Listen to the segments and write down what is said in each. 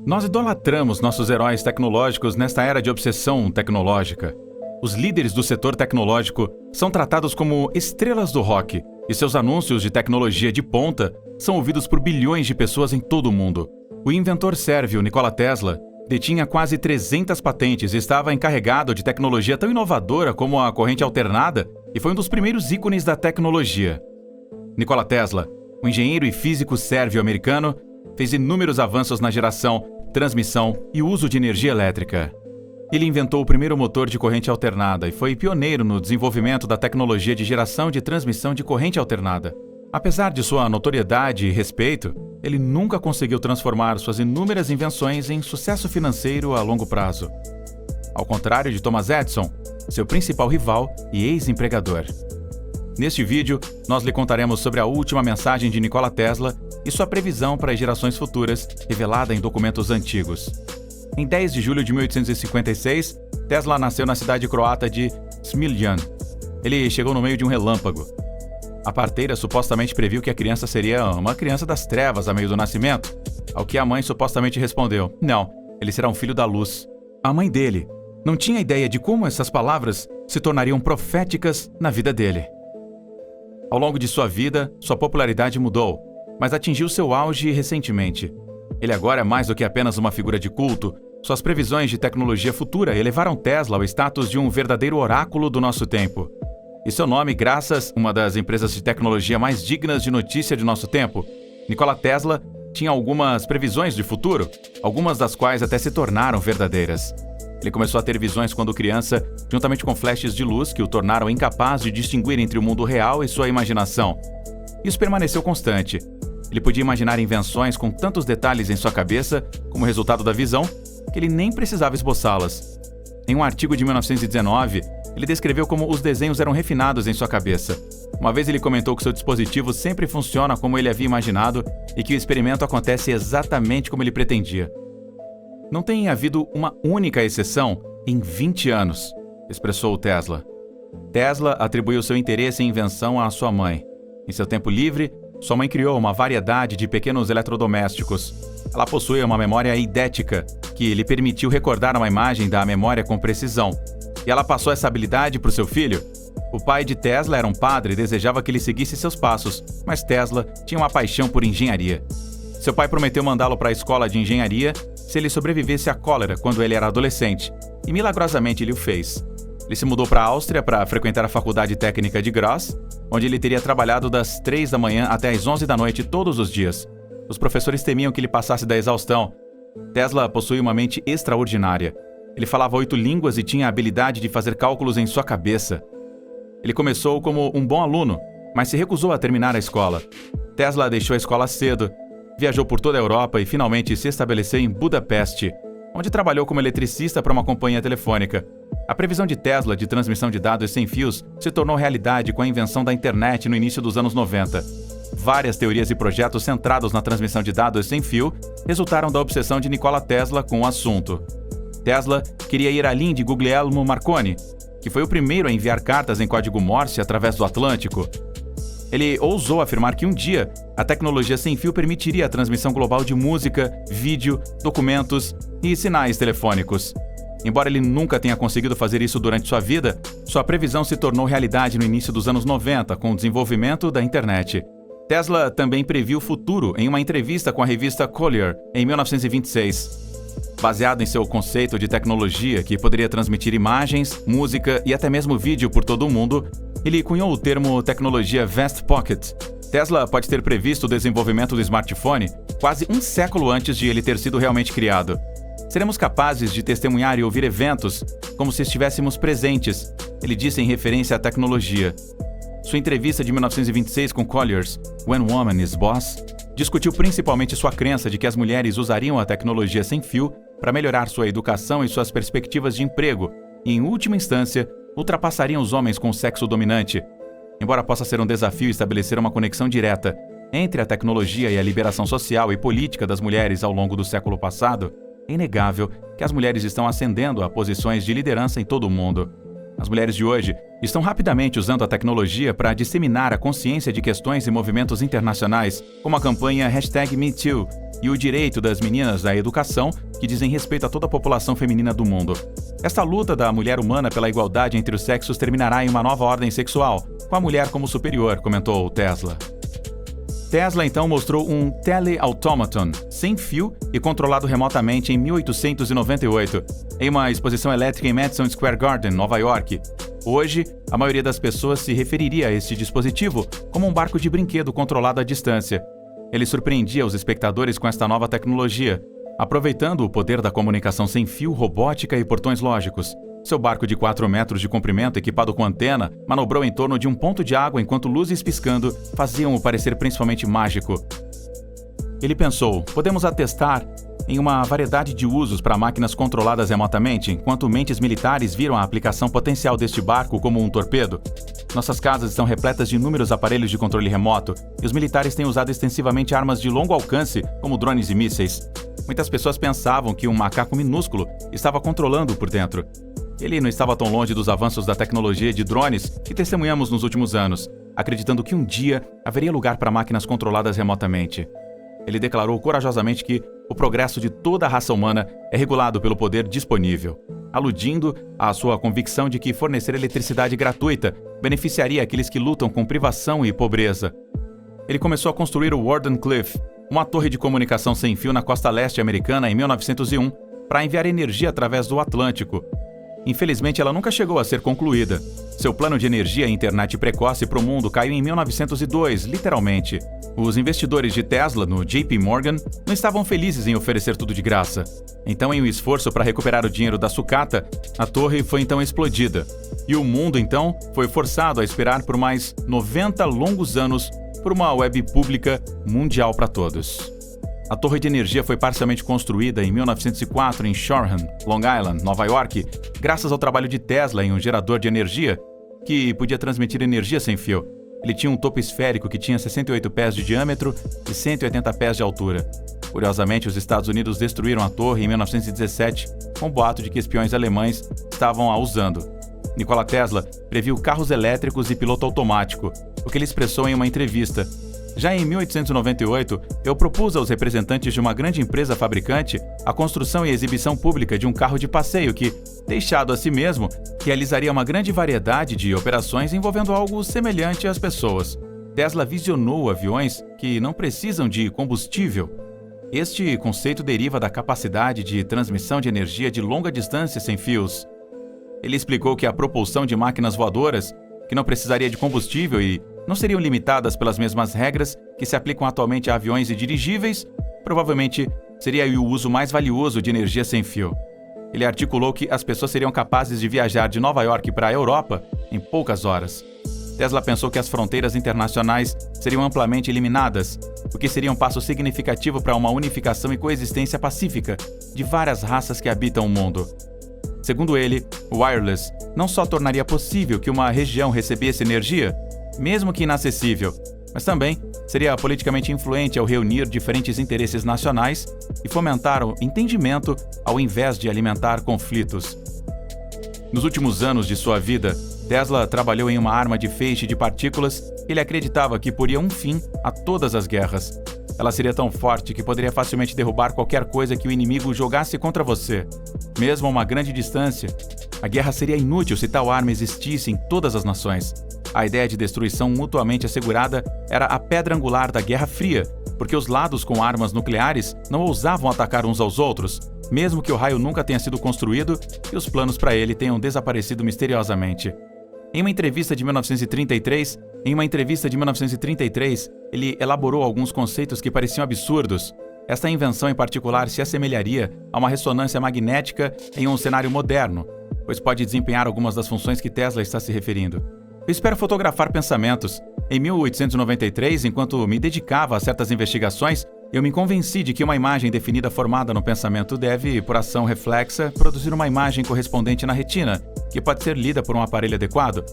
Nós idolatramos nossos heróis tecnológicos nesta era de obsessão tecnológica. Os líderes do setor tecnológico são tratados como estrelas do rock e seus anúncios de tecnologia de ponta são ouvidos por bilhões de pessoas em todo o mundo. O inventor sérvio Nikola Tesla detinha quase 300 patentes e estava encarregado de tecnologia tão inovadora como a corrente alternada e foi um dos primeiros ícones da tecnologia. Nikola Tesla, um engenheiro e físico sérvio-americano, fez inúmeros avanços na geração, transmissão e uso de energia elétrica. Ele inventou o primeiro motor de corrente alternada e foi pioneiro no desenvolvimento da tecnologia de geração de transmissão de corrente alternada. Apesar de sua notoriedade e respeito, ele nunca conseguiu transformar suas inúmeras invenções em sucesso financeiro a longo prazo. Ao contrário de Thomas Edison, seu principal rival e ex-empregador. Neste vídeo, nós lhe contaremos sobre a última mensagem de Nikola Tesla e sua previsão para as gerações futuras, revelada em documentos antigos. Em 10 de julho de 1856, Tesla nasceu na cidade croata de Smiljan. Ele chegou no meio de um relâmpago. A parteira supostamente previu que a criança seria uma criança das trevas a meio do nascimento, ao que a mãe supostamente respondeu: não, ele será um filho da luz. A mãe dele não tinha ideia de como essas palavras se tornariam proféticas na vida dele. Ao longo de sua vida, sua popularidade mudou, mas atingiu seu auge recentemente. Ele agora é mais do que apenas uma figura de culto. Suas previsões de tecnologia futura elevaram Tesla ao status de um verdadeiro oráculo do nosso tempo. E seu nome, graças a uma das empresas de tecnologia mais dignas de notícia de nosso tempo, Nikola Tesla tinha algumas previsões de futuro, algumas das quais até se tornaram verdadeiras. Ele começou a ter visões quando criança, juntamente com flashes de luz que o tornaram incapaz de distinguir entre o mundo real e sua imaginação. Isso permaneceu constante. Ele podia imaginar invenções com tantos detalhes em sua cabeça, como resultado da visão, que ele nem precisava esboçá-las. Em um artigo de 1919, ele descreveu como os desenhos eram refinados em sua cabeça. Uma vez ele comentou que seu dispositivo sempre funciona como ele havia imaginado e que o experimento acontece exatamente como ele pretendia. Não tem havido uma única exceção em 20 anos, expressou Tesla. Tesla atribuiu seu interesse em invenção à sua mãe. Em seu tempo livre, sua mãe criou uma variedade de pequenos eletrodomésticos. Ela possui uma memória eidética, que lhe permitiu recordar uma imagem da memória com precisão. E ela passou essa habilidade para o seu filho. O pai de Tesla era um padre e desejava que ele seguisse seus passos, mas Tesla tinha uma paixão por engenharia. Seu pai prometeu mandá-lo para a escola de engenharia se ele sobrevivesse à cólera quando ele era adolescente, e milagrosamente ele o fez. Ele se mudou para a Áustria para frequentar a Faculdade Técnica de Graz, onde ele teria trabalhado das 3 da manhã até as 11 da noite todos os dias. Os professores temiam que ele passasse da exaustão. Tesla possuía uma mente extraordinária. Ele falava 8 línguas e tinha a habilidade de fazer cálculos em sua cabeça. Ele começou como um bom aluno, mas se recusou a terminar a escola. Tesla deixou a escola cedo, viajou por toda a Europa e finalmente se estabeleceu em Budapeste, onde trabalhou como eletricista para uma companhia telefônica. A previsão de Tesla de transmissão de dados sem fios se tornou realidade com a invenção da internet no início dos anos 90. Várias teorias e projetos centrados na transmissão de dados sem fio resultaram da obsessão de Nikola Tesla com o assunto. Tesla queria ir além de Guglielmo Marconi, que foi o primeiro a enviar cartas em código Morse através do Atlântico. Ele ousou afirmar que um dia a tecnologia sem fio permitiria a transmissão global de música, vídeo, documentos e sinais telefônicos. Embora ele nunca tenha conseguido fazer isso durante sua vida, sua previsão se tornou realidade no início dos anos 90 com o desenvolvimento da internet. Tesla também previu o futuro em uma entrevista com a revista Collier em 1926. Baseado em seu conceito de tecnologia que poderia transmitir imagens, música e até mesmo vídeo por todo o mundo, ele cunhou o termo tecnologia Vast Pocket. Tesla pode ter previsto o desenvolvimento do smartphone quase um século antes de ele ter sido realmente criado. Seremos capazes de testemunhar e ouvir eventos como se estivéssemos presentes, ele disse em referência à tecnologia. Sua entrevista de 1926 com Collier's When Woman is Boss discutiu principalmente sua crença de que as mulheres usariam a tecnologia sem fio para melhorar sua educação e suas perspectivas de emprego e, em última instância, ultrapassariam os homens com o sexo dominante. Embora possa ser um desafio estabelecer uma conexão direta entre a tecnologia e a liberação social e política das mulheres ao longo do século passado, é inegável que as mulheres estão ascendendo a posições de liderança em todo o mundo. As mulheres de hoje estão rapidamente usando a tecnologia para disseminar a consciência de questões e movimentos internacionais, como a campanha #MeToo, e o direito das meninas à educação, que dizem respeito a toda a população feminina do mundo. Esta luta da mulher humana pela igualdade entre os sexos terminará em uma nova ordem sexual, com a mulher como superior, comentou Tesla. Tesla então mostrou um teleautomaton sem fio e controlado remotamente em 1898, em uma exposição elétrica em Madison Square Garden, Nova York. Hoje, a maioria das pessoas se referiria a este dispositivo como um barco de brinquedo controlado à distância. Ele surpreendia os espectadores com esta nova tecnologia, aproveitando o poder da comunicação sem fio, robótica e portões lógicos. Seu barco de 4 metros de comprimento, equipado com antena, manobrou em torno de um ponto de água enquanto luzes piscando faziam-o parecer principalmente mágico. Ele pensou, podemos atestar em uma variedade de usos para máquinas controladas remotamente, enquanto mentes militares viram a aplicação potencial deste barco como um torpedo. Nossas casas estão repletas de inúmeros aparelhos de controle remoto, e os militares têm usado extensivamente armas de longo alcance, como drones e mísseis. Muitas pessoas pensavam que um macaco minúsculo estava controlando por dentro. Ele não estava tão longe dos avanços da tecnologia de drones que testemunhamos nos últimos anos, acreditando que um dia haveria lugar para máquinas controladas remotamente. Ele declarou corajosamente que o progresso de toda a raça humana é regulado pelo poder disponível, aludindo à sua convicção de que fornecer eletricidade gratuita beneficiaria aqueles que lutam com privação e pobreza. Ele começou a construir o Wardenclyffe, uma torre de comunicação sem fio na costa leste americana em 1901, para enviar energia através do Atlântico. Infelizmente, ela nunca chegou a ser concluída. Seu plano de energia e internet precoce para o mundo caiu em 1902, literalmente. Os investidores de Tesla no JP Morgan não estavam felizes em oferecer tudo de graça. Então, em um esforço para recuperar o dinheiro da sucata, a torre foi então explodida. E o mundo, então, foi forçado a esperar por mais 90 longos anos por uma web pública mundial para todos. A torre de energia foi parcialmente construída em 1904 em Shoreham, Long Island, Nova York, graças ao trabalho de Tesla em um gerador de energia que podia transmitir energia sem fio. Ele tinha um topo esférico que tinha 68 pés de diâmetro e 180 pés de altura. Curiosamente, os Estados Unidos destruíram a torre em 1917 com o boato de que espiões alemães estavam a usando. Nikola Tesla previu carros elétricos e piloto automático, o que ele expressou em uma entrevista. Já em 1898, eu propus aos representantes de uma grande empresa fabricante a construção e exibição pública de um carro de passeio que, deixado a si mesmo, realizaria uma grande variedade de operações envolvendo algo semelhante às pessoas. Tesla visionou aviões que não precisam de combustível. Este conceito deriva da capacidade de transmissão de energia de longa distância sem fios. Ele explicou que a propulsão de máquinas voadoras, que não precisaria de combustível e não seriam limitadas pelas mesmas regras que se aplicam atualmente a aviões e dirigíveis, provavelmente seria o uso mais valioso de energia sem fio. Ele articulou que as pessoas seriam capazes de viajar de Nova York para a Europa em poucas horas. Tesla pensou que as fronteiras internacionais seriam amplamente eliminadas, o que seria um passo significativo para uma unificação e coexistência pacífica de várias raças que habitam o mundo. Segundo ele, o wireless não só tornaria possível que uma região recebesse energia, mesmo que inacessível, mas também seria politicamente influente ao reunir diferentes interesses nacionais e fomentar o entendimento ao invés de alimentar conflitos. Nos últimos anos de sua vida, Tesla trabalhou em uma arma de feixe de partículas que ele acreditava que poria um fim a todas as guerras. Ela seria tão forte que poderia facilmente derrubar qualquer coisa que o inimigo jogasse contra você, mesmo a uma grande distância. A guerra seria inútil se tal arma existisse em todas as nações. A ideia de destruição mutuamente assegurada era a pedra angular da Guerra Fria, porque os lados com armas nucleares não ousavam atacar uns aos outros, mesmo que o raio nunca tenha sido construído e os planos para ele tenham desaparecido misteriosamente. Em uma entrevista de 1933, ele elaborou alguns conceitos que pareciam absurdos. Esta invenção em particular se assemelharia a uma ressonância magnética em um cenário moderno, pois pode desempenhar algumas das funções que Tesla está se referindo. Eu espero fotografar pensamentos. Em 1893, enquanto me dedicava a certas investigações, eu me convenci de que uma imagem definida formada no pensamento deve, por ação reflexa, produzir uma imagem correspondente na retina, que pode ser lida por um aparelho adequado.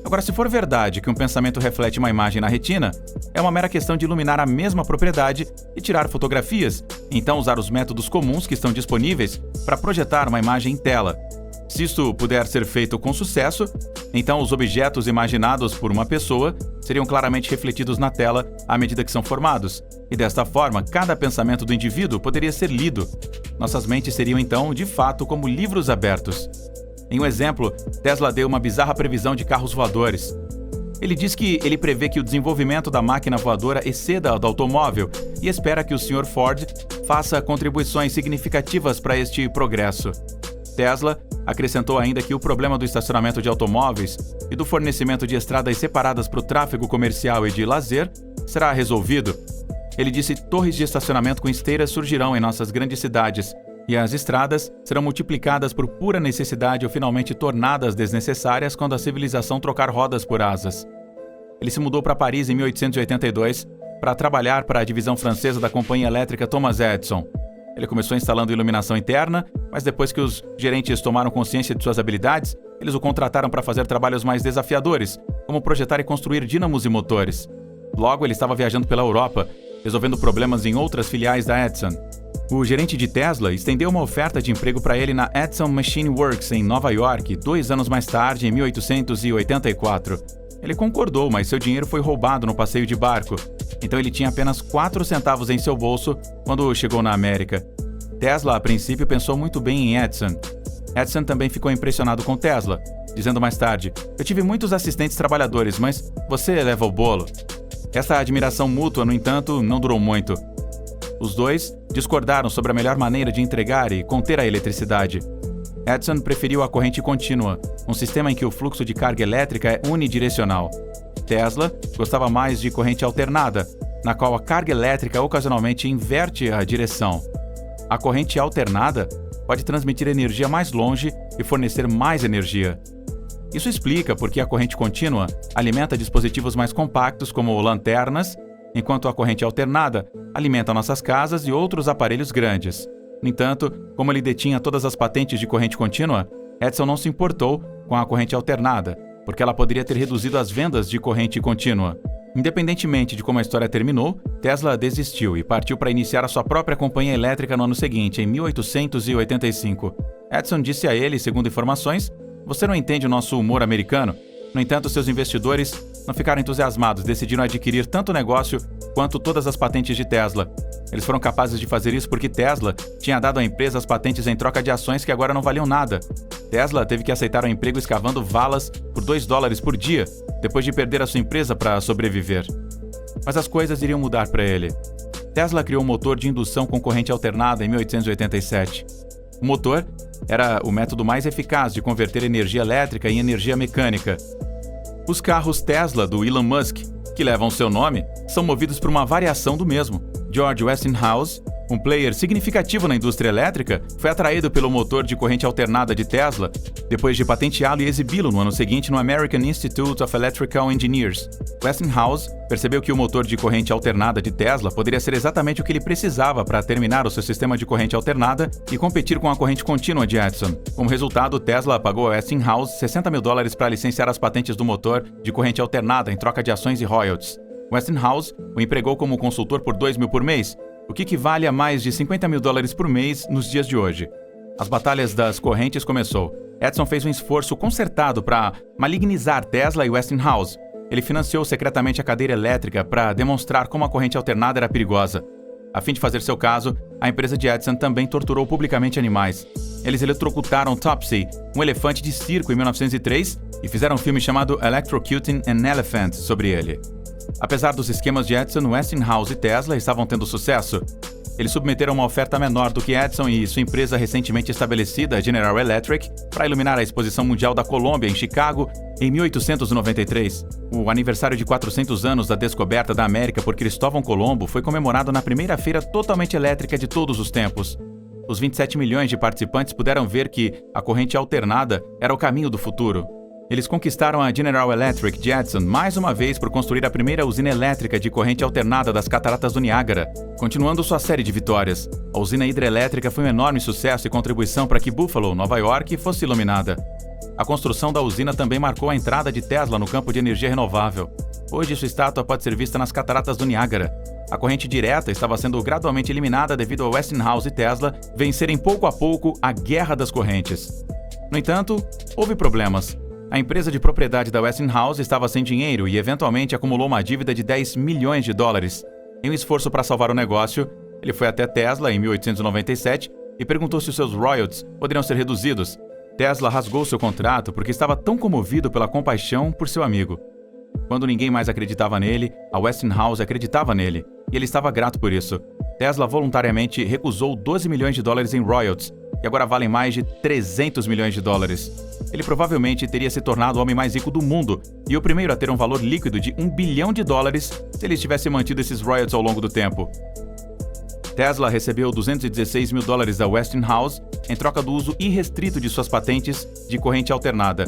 Agora, se for verdade que um pensamento reflete uma imagem na retina, é uma mera questão de iluminar a mesma propriedade e tirar fotografias, então usar os métodos comuns que estão disponíveis para projetar uma imagem em tela. Se isso puder ser feito com sucesso, então os objetos imaginados por uma pessoa seriam claramente refletidos na tela à medida que são formados, e desta forma, cada pensamento do indivíduo poderia ser lido. Nossas mentes seriam então, de fato, como livros abertos. Em um exemplo, Tesla deu uma bizarra previsão de carros voadores. Ele diz que ele prevê que o desenvolvimento da máquina voadora exceda a do automóvel e espera que o Sr. Ford faça contribuições significativas para este progresso. Tesla acrescentou ainda que o problema do estacionamento de automóveis e do fornecimento de estradas separadas para o tráfego comercial e de lazer será resolvido. Ele disse que torres de estacionamento com esteiras surgirão em nossas grandes cidades e as estradas serão multiplicadas por pura necessidade ou finalmente tornadas desnecessárias quando a civilização trocar rodas por asas. Ele se mudou para Paris em 1882 para trabalhar para a divisão francesa da companhia elétrica Thomas Edison. Ele começou instalando iluminação interna, mas depois que os gerentes tomaram consciência de suas habilidades, eles o contrataram para fazer trabalhos mais desafiadores, como projetar e construir dínamos e motores. Logo, ele estava viajando pela Europa, resolvendo problemas em outras filiais da Edison. O gerente de Tesla estendeu uma oferta de emprego para ele na Edison Machine Works, em Nova York, 2 anos mais tarde, em 1884. Ele concordou, mas seu dinheiro foi roubado no passeio de barco. Então ele tinha apenas 4 centavos em seu bolso quando chegou na América. Tesla, a princípio, pensou muito bem em Edison. Edison também ficou impressionado com Tesla, dizendo mais tarde: "Eu tive muitos assistentes trabalhadores, mas você leva o bolo." Essa admiração mútua, no entanto, não durou muito. Os dois discordaram sobre a melhor maneira de entregar e conter a eletricidade. Edison preferiu a corrente contínua, um sistema em que o fluxo de carga elétrica é unidirecional. Tesla gostava mais de corrente alternada, na qual a carga elétrica ocasionalmente inverte a direção. A corrente alternada pode transmitir energia mais longe e fornecer mais energia. Isso explica por que a corrente contínua alimenta dispositivos mais compactos como lanternas, enquanto a corrente alternada alimenta nossas casas e outros aparelhos grandes. No entanto, como ele detinha todas as patentes de corrente contínua, Edison não se importou com a corrente alternada, porque ela poderia ter reduzido as vendas de corrente contínua. Independentemente de como a história terminou, Tesla desistiu e partiu para iniciar a sua própria companhia elétrica no ano seguinte, em 1885. Edison disse a ele, segundo informações: "Você não entende o nosso humor americano?" No entanto, seus investidores não ficaram entusiasmados, decidiram adquirir tanto o negócio quanto todas as patentes de Tesla. Eles foram capazes de fazer isso porque Tesla tinha dado à empresa as patentes em troca de ações que agora não valiam nada. Tesla teve que aceitar um emprego escavando valas por $2 por dia, depois de perder a sua empresa para sobreviver. Mas as coisas iriam mudar para ele. Tesla criou um motor de indução com corrente alternada em 1887. O motor era o método mais eficaz de converter energia elétrica em energia mecânica. Os carros Tesla do Elon Musk, que levam seu nome, são movidos por uma variação do mesmo. George Westinghouse, um player significativo na indústria elétrica, foi atraído pelo motor de corrente alternada de Tesla, depois de patenteá-lo e exibi-lo no ano seguinte no American Institute of Electrical Engineers. Westinghouse percebeu que o motor de corrente alternada de Tesla poderia ser exatamente o que ele precisava para terminar o seu sistema de corrente alternada e competir com a corrente contínua de Edison. Como resultado, Tesla pagou a Westinghouse $60 mil para licenciar as patentes do motor de corrente alternada em troca de ações e royalties. Westinghouse o empregou como consultor por $2 mil por mês, o que equivale a mais de $50 mil por mês nos dias de hoje. As batalhas das correntes começou. Edison fez um esforço concertado para malignizar Tesla e Westinghouse. Ele financiou secretamente a cadeira elétrica para demonstrar como a corrente alternada era perigosa. A fim de fazer seu caso, a empresa de Edison também torturou publicamente animais. Eles eletrocutaram Topsy, um elefante de circo, em 1903 e fizeram um filme chamado Electrocuting an Elephant sobre ele. Apesar dos esquemas de Edison, Westinghouse e Tesla estavam tendo sucesso. Eles submeteram uma oferta menor do que Edison e sua empresa recentemente estabelecida, General Electric, para iluminar a Exposição Mundial da Colômbia, em Chicago, em 1893. O aniversário de 400 anos da descoberta da América por Cristóvão Colombo foi comemorado na primeira feira totalmente elétrica de todos os tempos. Os 27 milhões de participantes puderam ver que a corrente alternada era o caminho do futuro. Eles conquistaram a General Electric de Edison mais uma vez por construir a primeira usina elétrica de corrente alternada das Cataratas do Niágara, continuando sua série de vitórias. A usina hidrelétrica foi um enorme sucesso e contribuição para que Buffalo, Nova York, fosse iluminada. A construção da usina também marcou a entrada de Tesla no campo de energia renovável. Hoje, sua estátua pode ser vista nas Cataratas do Niágara. A corrente direta estava sendo gradualmente eliminada devido a Westinghouse e Tesla vencerem pouco a pouco a guerra das correntes. No entanto, houve problemas. A empresa de propriedade da Westinghouse estava sem dinheiro e eventualmente acumulou uma dívida de 10 milhões de dólares. Em um esforço para salvar o negócio, ele foi até Tesla em 1897 e perguntou se os seus royalties poderiam ser reduzidos. Tesla rasgou seu contrato porque estava tão comovido pela compaixão por seu amigo. Quando ninguém mais acreditava nele, a Westinghouse acreditava nele, e ele estava grato por isso. Tesla voluntariamente recusou 12 milhões de dólares em royalties, que agora valem mais de 300 milhões de dólares. Ele provavelmente teria se tornado o homem mais rico do mundo e o primeiro a ter um valor líquido de $1 bilhão se ele tivesse mantido esses royalties ao longo do tempo. Tesla recebeu 216 mil dólares da Westinghouse em troca do uso irrestrito de suas patentes de corrente alternada.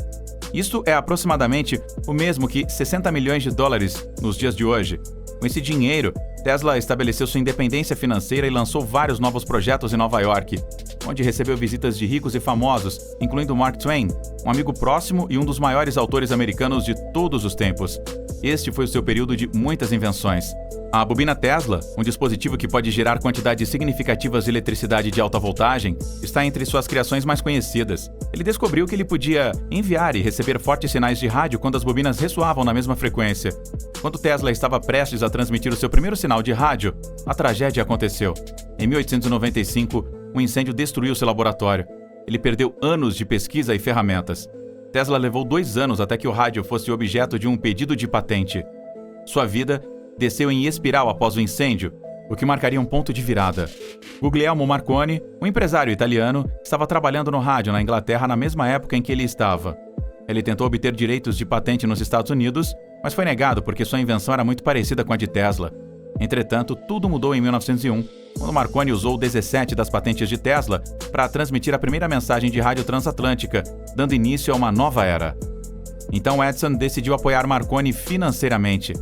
Isso é aproximadamente o mesmo que 60 milhões de dólares nos dias de hoje. Com esse dinheiro, Tesla estabeleceu sua independência financeira e lançou vários novos projetos em Nova York, onde recebeu visitas de ricos e famosos, incluindo Mark Twain, um amigo próximo e um dos maiores autores americanos de todos os tempos. Este foi o seu período de muitas invenções. A bobina Tesla, um dispositivo que pode gerar quantidades significativas de eletricidade de alta voltagem, está entre suas criações mais conhecidas. Ele descobriu que ele podia enviar e receber fortes sinais de rádio quando as bobinas ressoavam na mesma frequência. Quando Tesla estava prestes a transmitir o seu primeiro sinal de rádio, a tragédia aconteceu. Em 1895, um incêndio destruiu seu laboratório. Ele perdeu anos de pesquisa e ferramentas. Tesla levou 2 anos até que o rádio fosse objeto de um pedido de patente. Sua vida desceu em espiral após o incêndio, o que marcaria um ponto de virada. Guglielmo Marconi, um empresário italiano, estava trabalhando no rádio na Inglaterra na mesma época em que ele estava. Ele tentou obter direitos de patente nos Estados Unidos, mas foi negado porque sua invenção era muito parecida com a de Tesla. Entretanto, tudo mudou em 1901, quando Marconi usou 17 das patentes de Tesla para transmitir a primeira mensagem de rádio transatlântica, dando início a uma nova era. Então Edison decidiu apoiar Marconi financeiramente.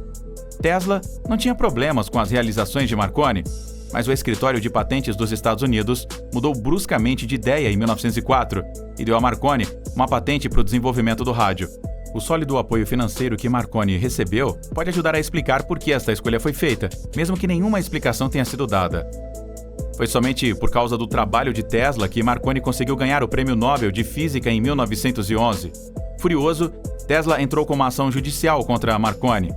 Tesla não tinha problemas com as realizações de Marconi, mas o escritório de patentes dos Estados Unidos mudou bruscamente de ideia em 1904 e deu a Marconi uma patente para o desenvolvimento do rádio. O sólido apoio financeiro que Marconi recebeu pode ajudar a explicar por que esta escolha foi feita, mesmo que nenhuma explicação tenha sido dada. Foi somente por causa do trabalho de Tesla que Marconi conseguiu ganhar o Prêmio Nobel de Física em 1911. Furioso, Tesla entrou com uma ação judicial contra Marconi.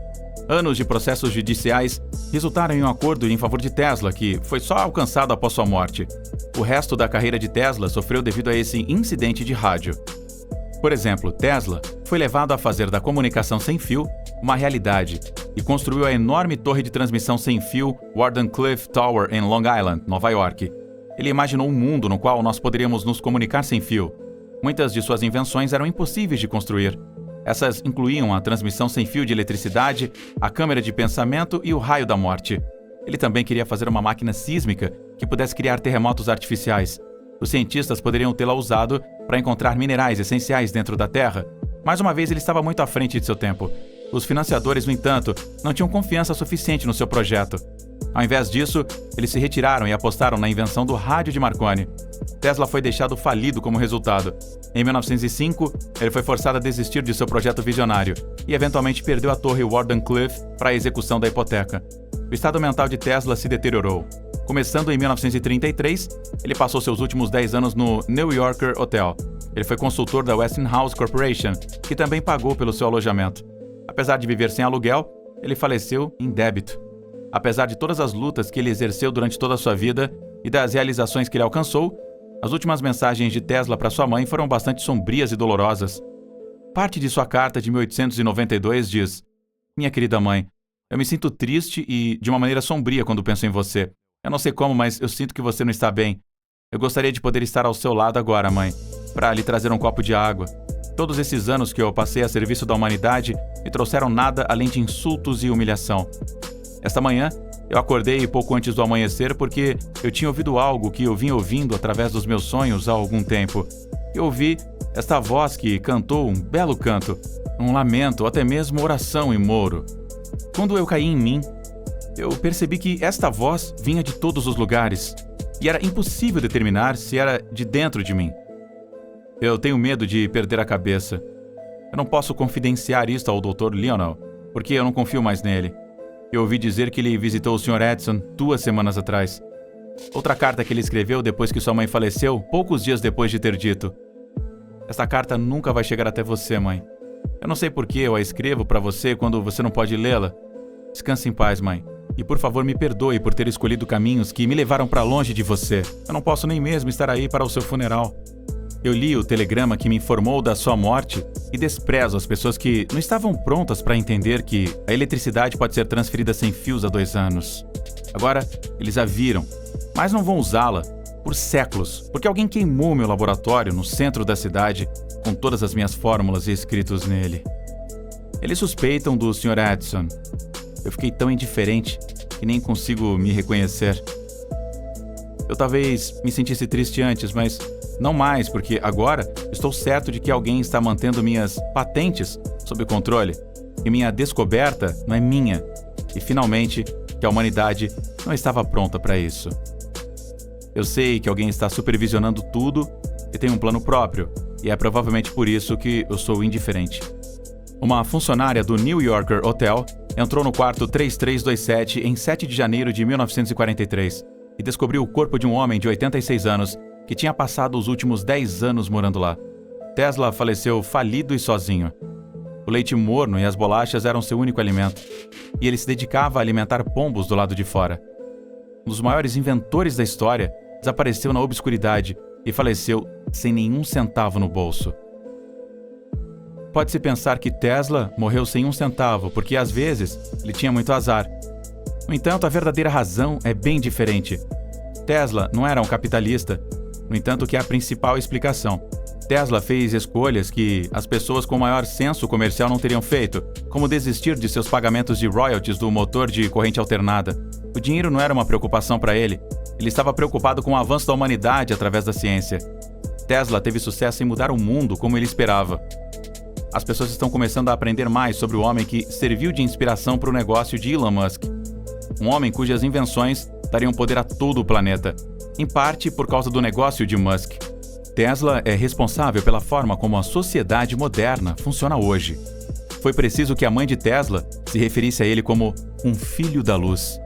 Anos de processos judiciais resultaram em um acordo em favor de Tesla, que foi só alcançado após sua morte. O resto da carreira de Tesla sofreu devido a esse incidente de rádio. Por exemplo, Tesla foi levado a fazer da comunicação sem fio uma realidade e construiu a enorme torre de transmissão sem fio Wardenclyffe Tower em Long Island, Nova York. Ele imaginou um mundo no qual nós poderíamos nos comunicar sem fio. Muitas de suas invenções eram impossíveis de construir. Essas incluíam a transmissão sem fio de eletricidade, a câmera de pensamento e o raio da morte. Ele também queria fazer uma máquina sísmica que pudesse criar terremotos artificiais. Os cientistas poderiam tê-la usado para encontrar minerais essenciais dentro da Terra. Mais uma vez, ele estava muito à frente de seu tempo. Os financiadores, no entanto, não tinham confiança suficiente no seu projeto. Ao invés disso, eles se retiraram e apostaram na invenção do rádio de Marconi. Tesla foi deixado falido como resultado. Em 1905, ele foi forçado a desistir de seu projeto visionário e eventualmente perdeu a torre Wardenclyffe para a execução da hipoteca. O estado mental de Tesla se deteriorou. Começando em 1933, ele passou seus últimos 10 anos no New Yorker Hotel. Ele foi consultor da Westinghouse Corporation, que também pagou pelo seu alojamento. Apesar de viver sem aluguel, ele faleceu em débito. Apesar de todas as lutas que ele exerceu durante toda a sua vida e das realizações que ele alcançou, as últimas mensagens de Tesla para sua mãe foram bastante sombrias e dolorosas. Parte de sua carta de 1892 diz: "Minha querida mãe, eu me sinto triste e de uma maneira sombria quando penso em você. Eu não sei como, mas eu sinto que você não está bem. Eu gostaria de poder estar ao seu lado agora, mãe, para lhe trazer um copo de água. Todos esses anos que eu passei a serviço da humanidade me trouxeram nada além de insultos e humilhação. Esta manhã, eu acordei pouco antes do amanhecer porque eu tinha ouvido algo que eu vinha ouvindo através dos meus sonhos há algum tempo. Eu ouvi esta voz que cantou um belo canto, um lamento ou até mesmo oração em moro. Quando eu caí em mim, eu percebi que esta voz vinha de todos os lugares e era impossível determinar se era de dentro de mim. Eu tenho medo de perder a cabeça. Eu não posso confidenciar isto ao Dr. Lionel, porque eu não confio mais nele. Eu ouvi dizer que ele visitou o Sr. Edison 2 semanas atrás. Outra carta que ele escreveu depois que sua mãe faleceu, poucos dias depois de ter dito: Esta carta nunca vai chegar até você, mãe. Eu não sei por que eu a escrevo para você quando você não pode lê-la. Descanse em paz, mãe. E por favor me perdoe por ter escolhido caminhos que me levaram para longe de você. Eu não posso nem mesmo estar aí para o seu funeral. Eu li o telegrama que me informou da sua morte e desprezo as pessoas que não estavam prontas para entender que a eletricidade pode ser transferida sem fios há 2 anos. Agora, eles a viram, mas não vão usá-la por séculos, porque alguém queimou meu laboratório no centro da cidade com todas as minhas fórmulas e escritos nele. Eles suspeitam do Sr. Edison. Eu fiquei tão indiferente que nem consigo me reconhecer. Eu talvez me sentisse triste antes, mas não mais, porque agora estou certo de que alguém está mantendo minhas patentes sob controle, e minha descoberta não é minha, e finalmente que a humanidade não estava pronta para isso. Eu sei que alguém está supervisionando tudo e tem um plano próprio, e é provavelmente por isso que eu sou indiferente. Uma funcionária do New Yorker Hotel entrou no quarto 3327 em 7 de janeiro de 1943 e descobriu o corpo de um homem de 86 anos que tinha passado os últimos 10 anos morando lá. Tesla faleceu falido e sozinho. O leite morno e as bolachas eram seu único alimento, e ele se dedicava a alimentar pombos do lado de fora. Um dos maiores inventores da história desapareceu na obscuridade e faleceu sem nenhum centavo no bolso. Pode-se pensar que Tesla morreu sem um centavo, porque às vezes ele tinha muito azar. No entanto, a verdadeira razão é bem diferente. Tesla não era um capitalista, no entanto, que é a principal explicação. Tesla fez escolhas que as pessoas com maior senso comercial não teriam feito, como desistir de seus pagamentos de royalties do motor de corrente alternada. O dinheiro não era uma preocupação para ele. Ele estava preocupado com o avanço da humanidade através da ciência. Tesla teve sucesso em mudar o mundo como ele esperava. As pessoas estão começando a aprender mais sobre o homem que serviu de inspiração para o negócio de Elon Musk. Um homem cujas invenções dariam poder a todo o planeta, em parte por causa do negócio de Musk. Tesla é responsável pela forma como a sociedade moderna funciona hoje. Foi preciso que a mãe de Tesla se referisse a ele como um filho da luz.